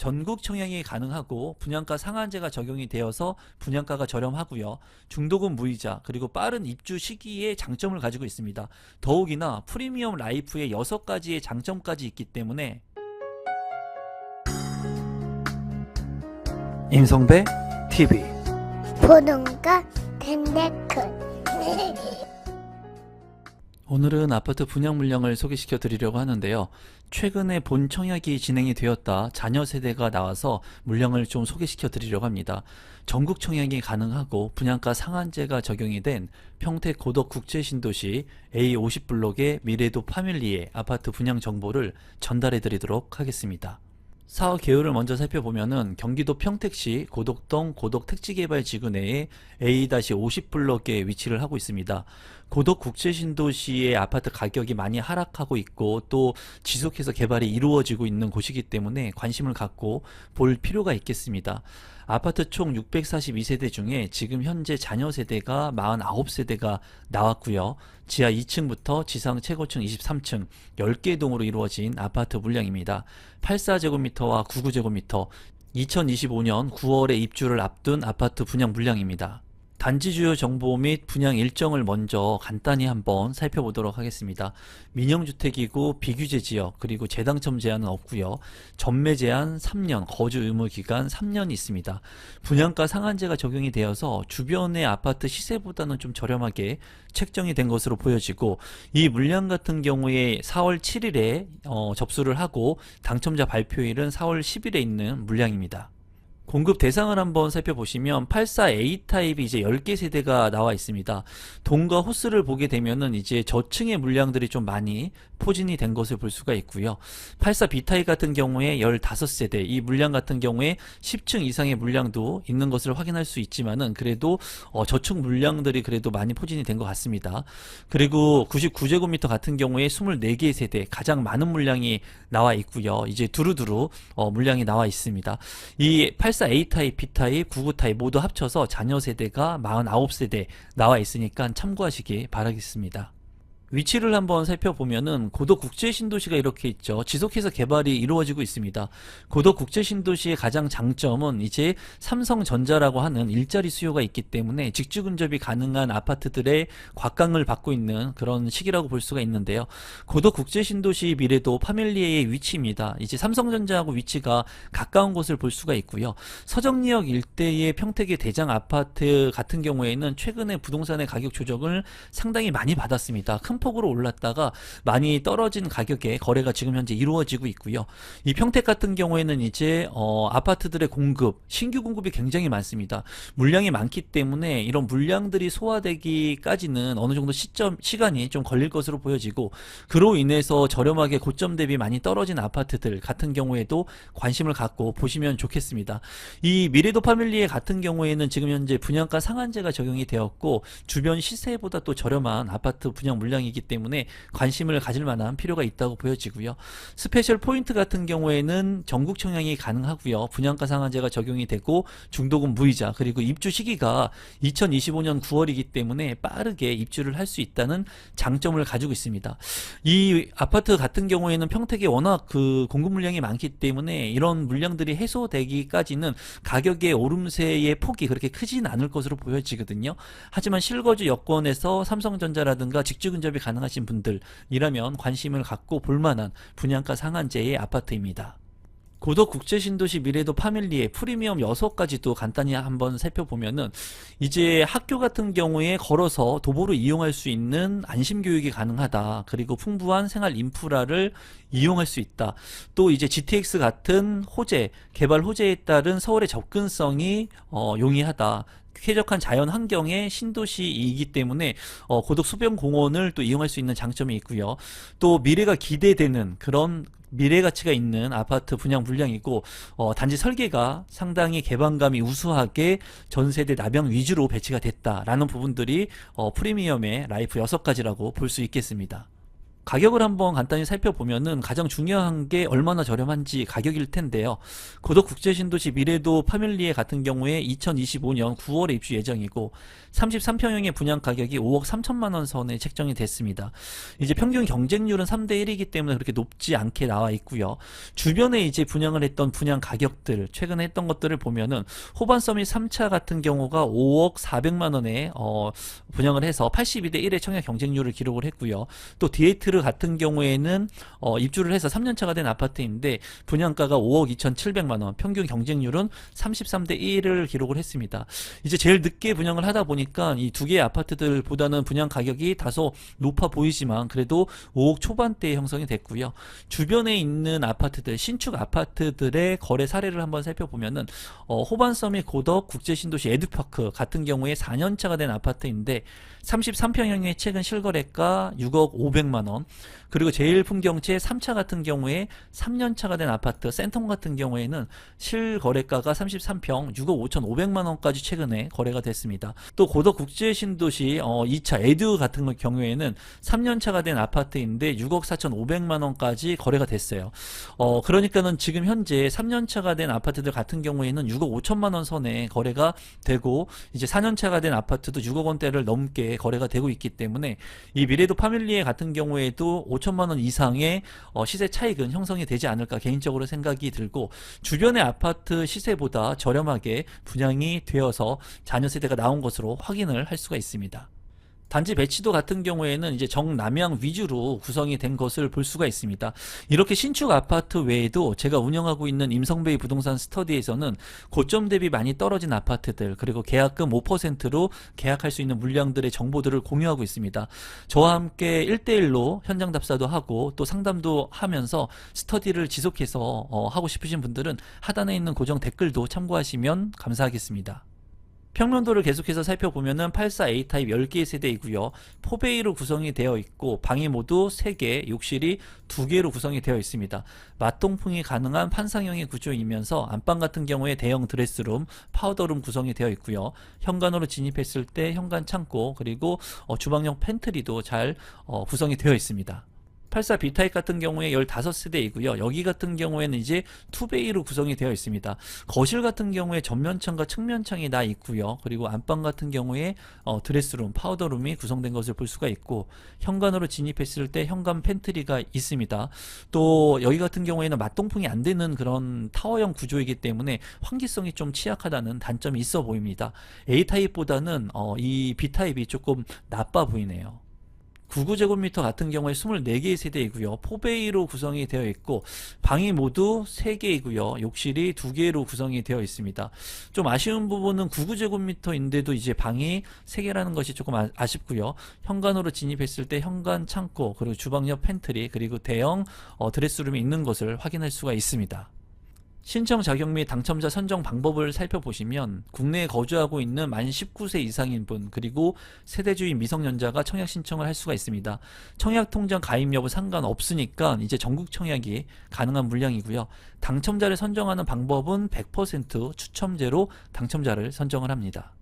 전국 청약이 가능하고 분양가 상한제가 적용이 되어서 분양가가 저렴하고요. 중도금 무이자 그리고 빠른 입주 시기에 장점을 가지고 있습니다. 더욱이나 프리미엄 라이프의 6가지의 장점까지 있기 때문에 임성배 TV 보동과 덴데크 오늘은 아파트 분양 물량을 소개시켜 드리려고 하는데요. 최근에 본 청약이 진행이 되었다 자녀 세대가 나와서 물량을 좀 소개시켜 드리려고 합니다. 전국 청약이 가능하고 분양가 상한제가 적용이 된 평택 고덕 국제신도시 A50블록의 미래도 파밀리의 아파트 분양 정보를 전달해 드리도록 하겠습니다. 사업 개요를 먼저 살펴보면은 경기도 평택시 고덕동 고덕택지개발지구 내에 A-50블록에 위치를 하고 있습니다. 고덕국제신도시의 아파트 가격이 많이 하락하고 있고 또 지속해서 개발이 이루어지고 있는 곳이기 때문에 관심을 갖고 볼 필요가 있겠습니다. 아파트 총 642세대 중에 지금 현재 자녀 세대가 49세대가 나왔고요. 지하 2층부터 지상 최고층 23층 10개 동으로 이루어진 아파트 물량입니다. 84제곱미터와 99제곱미터 2025년 9월에 입주를 앞둔 아파트 분양 물량입니다. 단지 주요 정보 및 분양 일정을 먼저 간단히 한번 살펴보도록 하겠습니다. 민영주택이고 비규제 지역 그리고 재당첨 제한은 없고요. 전매 제한 3년, 거주 의무 기간 3년이 있습니다. 분양가 상한제가 적용이 되어서 주변의 아파트 시세보다는 좀 저렴하게 책정이 된 것으로 보여지고 이 물량 같은 경우에 4월 7일에 접수를 하고 당첨자 발표일은 4월 10일에 있는 물량입니다. 공급 대상을 한번 살펴보시면 84A 타입이 이제 10개 세대가 나와 있습니다. 동과 호스를 보게 되면은 이제 저층의 물량들이 좀 많이 포진이 된 것을 볼 수가 있고요. 84B 타입 같은 경우에 15세대, 이 물량 같은 경우에 10층 이상의 물량도 있는 것을 확인할 수 있지만은 그래도 저층 물량들이 그래도 많이 포진이 된 것 같습니다. 그리고 99제곱미터 같은 경우에 24개 세대, 가장 많은 물량이 나와 있고요. 이제 두루두루 물량이 나와 있습니다. 이 84A 타입, B 타입, 99 타입 모두 합쳐서 자녀 세대가 49세대 나와 있으니까 참고하시기 바라겠습니다. 위치를 한번 살펴보면은 고덕 국제신도시가 이렇게 있죠. 지속해서 개발이 이루어지고 있습니다. 고덕 국제신도시의 가장 장점은 이제 삼성전자라고 하는 일자리 수요가 있기 때문에 직주 근접이 가능한 아파트들의 곽강을 받고 있는 그런 시기라고 볼 수가 있는데요. 고덕 국제신도시 미래도 파밀리의 위치입니다. 이제 삼성전자하고 위치가 가까운 곳을 볼 수가 있고요. 서정리역 일대의 평택의 대장 아파트 같은 경우에는 최근에 부동산의 가격 조정을 상당히 많이 받았습니다. 큰 폭으로 올랐다가 많이 떨어진 가격에 거래가 지금 현재 이루어지고 있고요. 이 평택 같은 경우에는 이제 아파트들의 공급, 신규 공급이 굉장히 많습니다. 물량이 많기 때문에 이런 물량들이 소화되기까지는 어느 정도 시간이 좀 걸릴 것으로 보여지고 그로 인해서 저렴하게 고점 대비 많이 떨어진 아파트들 같은 경우에도 관심을 갖고 보시면 좋겠습니다. 이 미래도 파밀리에 같은 경우에는 지금 현재 분양가 상한제가 적용이 되었고 주변 시세보다 또 저렴한 아파트 분양 물량이 이기 때문에 관심을 가질 만한 필요가 있다고 보여지고요. 스페셜 포인트 같은 경우에는 전국 청약이 가능하고요. 분양가 상한제가 적용이 되고 중도금 무이자 그리고 입주 시기가 2025년 9월이기 때문에 빠르게 입주를 할 수 있다는 장점을 가지고 있습니다. 이 아파트 같은 경우에는 평택에 워낙 그 공급 물량이 많기 때문에 이런 물량들이 해소되기까지는 가격의 오름세의 폭이 그렇게 크진 않을 것으로 보여지거든요. 하지만 실거주 여건에서 삼성전자라든가 직주 근접이 가능하신 분들이라면 관심을 갖고 볼만한 분양가 상한제의 아파트입니다. 고덕 국제신도시 미래도 파밀리의 프리미엄 6가지도 간단히 한번 살펴보면은 이제 학교 같은 경우에 걸어서 도보로 이용할 수 있는 안심교육이 가능하다. 그리고 풍부한 생활 인프라를 이용할 수 있다. 또 이제 GTX 같은 호재, 개발 호재에 따른 서울의 접근성이 용이하다. 쾌적한 자연 환경의 신도시이기 때문에 고덕 수변공원을 또 이용할 수 있는 장점이 있고요. 또 미래가 기대되는 그런 미래 가치가 있는 아파트 분양 물량이고 단지 설계가 상당히 개방감이 우수하게 전세대 남양 위주로 배치가 됐다라는 부분들이 프리미엄의 라이프 6가지라고 볼 수 있겠습니다. 가격을 한번 간단히 살펴보면은 가장 중요한 게 얼마나 저렴한지 가격일 텐데요. 고덕 국제신도시 미래도 파밀리에 같은 경우에 2025년 9월에 입주 예정이고 33평형의 분양 가격이 5억 3천만 원 선에 책정이 됐습니다. 이제 평균 경쟁률은 3대 1이기 때문에 그렇게 높지 않게 나와 있고요. 주변에 이제 분양을 했던 분양 가격들 최근에 했던 것들을 보면은 호반 서밋 3차 같은 경우가 5억 400만 원에 분양을 해서 82대 1의 청약 경쟁률을 기록을 했고요. 또 디에이트르 같은 경우에는 입주를 해서 3년차가 된 아파트인데 분양가가 5억 2,700만 원, 평균 경쟁률은 33대 1을 기록을 했습니다. 이제 제일 늦게 분양을 하다 보니까 이 두 개의 아파트들보다는 분양 가격이 다소 높아 보이지만 그래도 5억 초반대에 형성이 됐고요. 주변에 있는 아파트들, 신축 아파트들의 거래 사례를 한번 살펴보면은 호반 서밋 고덕 국제신도시 에듀파크 같은 경우에 4년차가 된 아파트인데 33평형의 최근 실거래가 6억 500만 원, 그리고 제일풍경채 3차 같은 경우에 3년차가 된 아파트 센텀 같은 경우에는 실거래가가 33평 6억 5,500만 원까지 최근에 거래가 됐습니다. 또 고덕 국제신도시 2차 에듀 같은 경우에는 3년차가 된 아파트인데 6억 4,500만 원까지 거래가 됐어요. 그러니까는 지금 현재 3년차가 된 아파트들 같은 경우에는 6억 5천만 원 선에 거래가 되고 이제 4년차가 된 아파트도 6억 원대를 넘게 거래가 되고 있기 때문에 이 미래도 파밀리에 같은 경우에도 5천만 원 이상의 시세 차익은 형성이 되지 않을까 개인적으로 생각이 들고 주변의 아파트 시세보다 저렴하게 분양이 되어서 자녀 세대가 나온 것으로 확인을 할 수가 있습니다. 단지 배치도 같은 경우에는 이제 정남향 위주로 구성이 된 것을 볼 수가 있습니다. 이렇게 신축 아파트 외에도 제가 운영하고 있는 임성베이 부동산 스터디에서는 고점 대비 많이 떨어진 아파트들 그리고 계약금 5%로 계약할 수 있는 물량들의 정보들을 공유하고 있습니다. 저와 함께 1대1로 현장 답사도 하고 또 상담도 하면서 스터디를 지속해서 하고 싶으신 분들은 하단에 있는 고정 댓글도 참고하시면 감사하겠습니다. 평면도를 계속해서 살펴보면은 84A 타입 10개의 세대이고요. 4베이로 구성이 되어 있고 방이 모두 3개, 욕실이 2개로 구성이 되어 있습니다. 맞동풍이 가능한 판상형의 구조이면서 안방 같은 경우에 대형 드레스룸, 파우더룸 구성이 되어 있고요. 현관으로 진입했을 때 현관 창고 그리고 주방용 팬트리도 잘 구성이 되어 있습니다. 84 B타입 같은 경우에 15세대이고요. 여기 같은 경우에는 이제 2베이로 구성이 되어 있습니다. 거실 같은 경우에 전면창과 측면창이 나 있고요. 그리고 안방 같은 경우에 드레스룸, 파우더룸이 구성된 것을 볼 수가 있고 현관으로 진입했을 때 현관 팬트리가 있습니다. 또 여기 같은 경우에는 맞동풍이 안 되는 그런 타워형 구조이기 때문에 환기성이 좀 취약하다는 단점이 있어 보입니다. A타입보다는 이 B타입이 조금 나빠 보이네요. 99제곱미터 같은 경우에 24개의 세대이고요. 4베이로 구성이 되어 있고 방이 모두 3개이고요. 욕실이 2개로 구성이 되어 있습니다. 좀 아쉬운 부분은 99제곱미터인데도 이제 방이 3개라는 것이 조금 아쉽고요. 현관으로 진입했을 때 현관 창고 그리고 주방 옆 팬트리 그리고 대형 드레스룸이 있는 것을 확인할 수가 있습니다. 신청 자격 및 당첨자 선정 방법을 살펴보시면 국내에 거주하고 있는 만 19세 이상인 분 그리고 세대주인 미성년자가 청약 신청을 할 수가 있습니다. 청약 통장 가입 여부 상관없으니까 이제 전국 청약이 가능한 물량이고요. 당첨자를 선정하는 방법은 100% 추첨제로 당첨자를 선정을 합니다.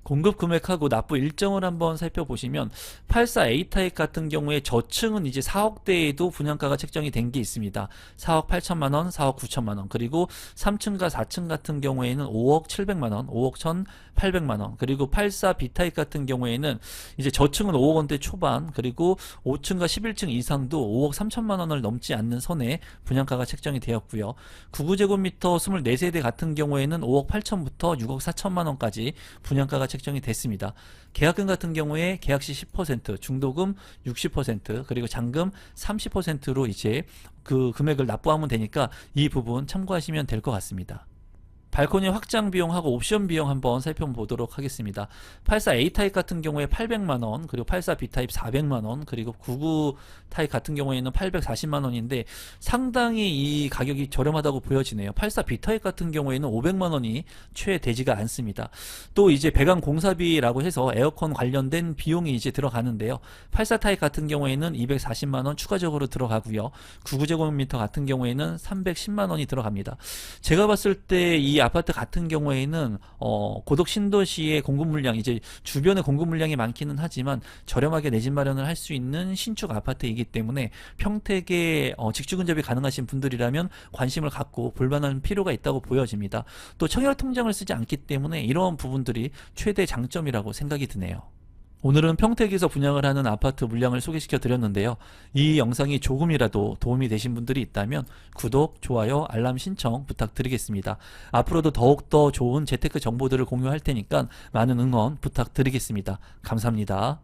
공급 금액하고 납부 일정을 한번 살펴보시면 84A 타입 같은 경우에 저층은 이제 4억대에도 분양가가 책정이 된 게 있습니다. 4억 8천만원, 4억 9천만원 그리고 3층과 4층 같은 경우에는 5억 7백만원, 5억 1,800만원 그리고 84 B타입 같은 경우에는 이제 저층은 5억 원대 초반 그리고 5층과 11층 이상도 5억 3천만원을 넘지 않는 선에 분양가가 책정이 되었고요. 99제곱미터 24세대 같은 경우에는 5억 8천부터 6억 4천만원까지 분양가가 책정이 됐습니다. 계약금 같은 경우에 계약시 10%, 중도금 60%, 그리고 잔금 30%로 이제 그 금액을 납부하면 되니까 이 부분 참고하시면 될 것 같습니다. 발코니 확장 비용하고 옵션 비용 한번 살펴보도록 하겠습니다. 84A 타입 같은 경우에 800만원, 그리고 84 B 타입 400만원, 그리고 99 타입 같은 경우에는 840만원인데 상당히 이 가격이 저렴하다고 보여지네요. 84 B 타입 같은 경우에는 500만원이 채 되지가 않습니다. 또 이제 배관 공사비라고 해서 에어컨 관련된 비용이 이제 들어가는데요. 84 타입 같은 경우에는 240만원 추가적으로 들어가고요. 99제곱미터 같은 경우에는 310만원이 들어갑니다. 제가 봤을 때 이 이 아파트 같은 경우에는 고덕 신도시의 공급 물량, 이제 주변에 공급 물량이 많기는 하지만 저렴하게 내 집 마련을 할 수 있는 신축 아파트이기 때문에 평택에 직주 근접이 가능하신 분들이라면 관심을 갖고 볼만한 필요가 있다고 보여집니다. 또 청약 통장을 쓰지 않기 때문에 이런 부분들이 최대 장점이라고 생각이 드네요. 오늘은 평택에서 분양을 하는 아파트 물량을 소개시켜 드렸는데요. 이 영상이 조금이라도 도움이 되신 분들이 있다면 구독, 좋아요, 알람 신청 부탁드리겠습니다. 앞으로도 더욱더 좋은 재테크 정보들을 공유할 테니까 많은 응원 부탁드리겠습니다. 감사합니다.